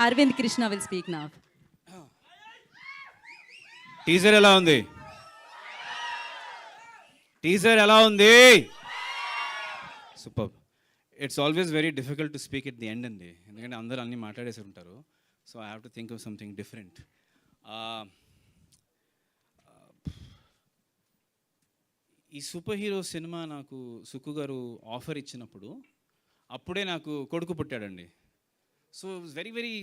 Arvind Krishna will speak now. Teaser ఎలా ఉంది? Teaser ఎలా ఉంది? Super. It's always very difficult to speak at the end అండి, ఎందుకంటే అందరూ అన్నీ మాట్లాడేసి ఉంటారు. So I have to think of something different. ఈ సూపర్ హీరో సినిమా నాకు సుక్కు గారు ఆఫర్ ఇచ్చినప్పుడు అప్పుడే నాకు కొడుకు పుట్టాడండి. So very very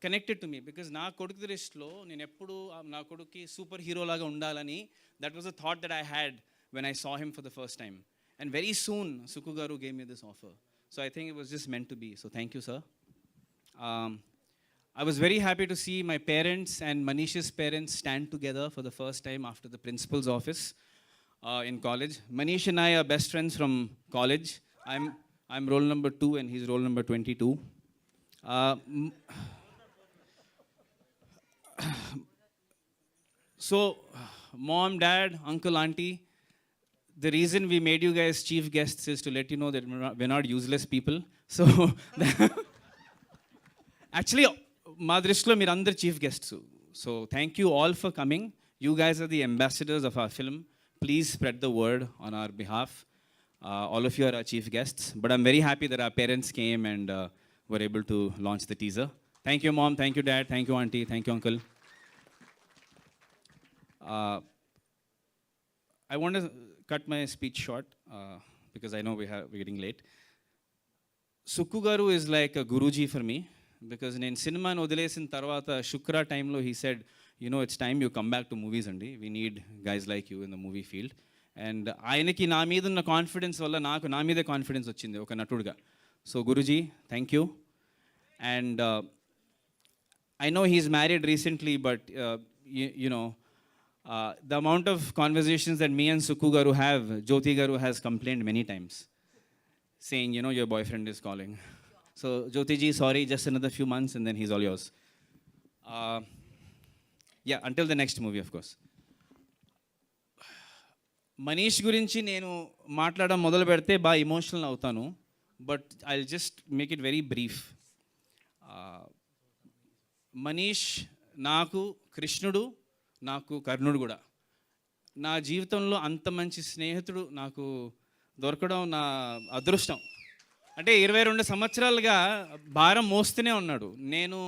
connected to me, because నా కొడుకు దృష్టిలో నేను ఎప్పుడు నా కొడుకుకి సూపర్ హీరో లాగా ఉండాలని, that was a thought that I had when I saw him for the first time. And very soon Sukku గారు gave me this offer. So I think it was just meant to be. So thank you sir. I was very happy to see my parents and Manish's parents stand together for the first time after the principal's office in college. Manish and I are best friends from college. I'm roll number 2 and he's roll number 22. So, mom, dad, uncle, auntie, the reason we made you guys chief guests is to let you know that we're not useless people. So, actually, మా దృష్టిలో మీరు అందరు chief guests. So thank you all for coming. You guys are the ambassadors of our film. Please spread the word on our behalf. All of you are our chief guests. But I'm very happy that our parents came and were able to launch the teaser. Thank you mom, thank you dad, thank you aunty, thank you uncle. I want to cut my speech short because I know we're getting late. Sukku Garu is like a Guruji for me, because నేను సినిమాని వదిలేసిన తర్వాత శుక్ర టైంలో he said, you know it's time you come back to movies అండి, we need guys like you in the movie field. And ఆయనకి నా మీద ఉన్న కాన్ఫిడెన్స్ వల్ల నాకు నా మీదే కాన్ఫిడెన్స్ వచ్చింది ఒక నటుడుగా. So Guruji, thank you. And I know he's married recently, but you know the amount of conversations that me and Sukku Garu have, Jyoti Garu has complained many times, saying, you know, your boyfriend is calling. So Jyoti ji, sorry, just another few months and then he's all yours. Yeah, until the next movie, of course. Manish గురించి నేను మాట్లాడడం మొదలు పెడితే బాగా emotional అవుతాను, but I just make it very brief. Manish నాకు కృష్ణుడు, నాకు కర్ణుడు కూడా. నా జీవితంలో అంత మంచి స్నేహితుడు నాకు దొరకడం నా అదృష్టం. అంటే 22 సంవత్సరాలుగా భారం మోస్తూనే ఉన్నాడు. నేను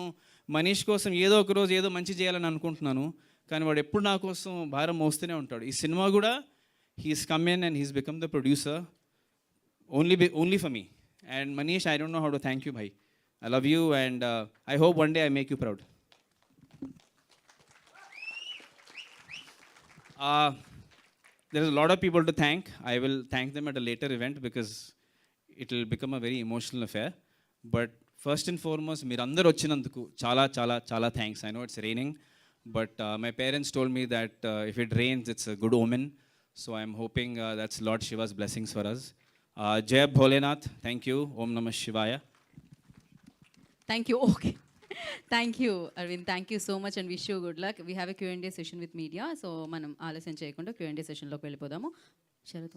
మనీష్ కోసం ఏదో ఒక రోజు ఏదో మంచి చేయాలని అనుకుంటున్నాను, కానీ వాడు ఎప్పుడు నా కోసం భారం మోస్తూనే ఉంటాడు. ఈ సినిమా కూడా he's come in and he's become the producer only for me. And Manish, I don't know how to thank you Bhai. I love you and I hope one day I make you proud. There is a lot of people to thank. I will thank them at a later event because it will become a very emotional affair. But first and foremost, మీరందరూ వచ్చినందుకు చాలా చాలా చాలా thanks. I know it's raining, but my parents told me that if it rains, it's a good omen. So I'm hoping that's Lord Shiva's blessings for us. Jai Bholenath, thank you. Om Namah Shivaya. Thank you. Okay. Thank you, Arvind. Thank you so much and wish you good luck. We have a Q&A session with media. So మనం ఆలస్యం చేయకుండా Q&A సెషన్లోకి వెళ్ళిపోదాము. శరత్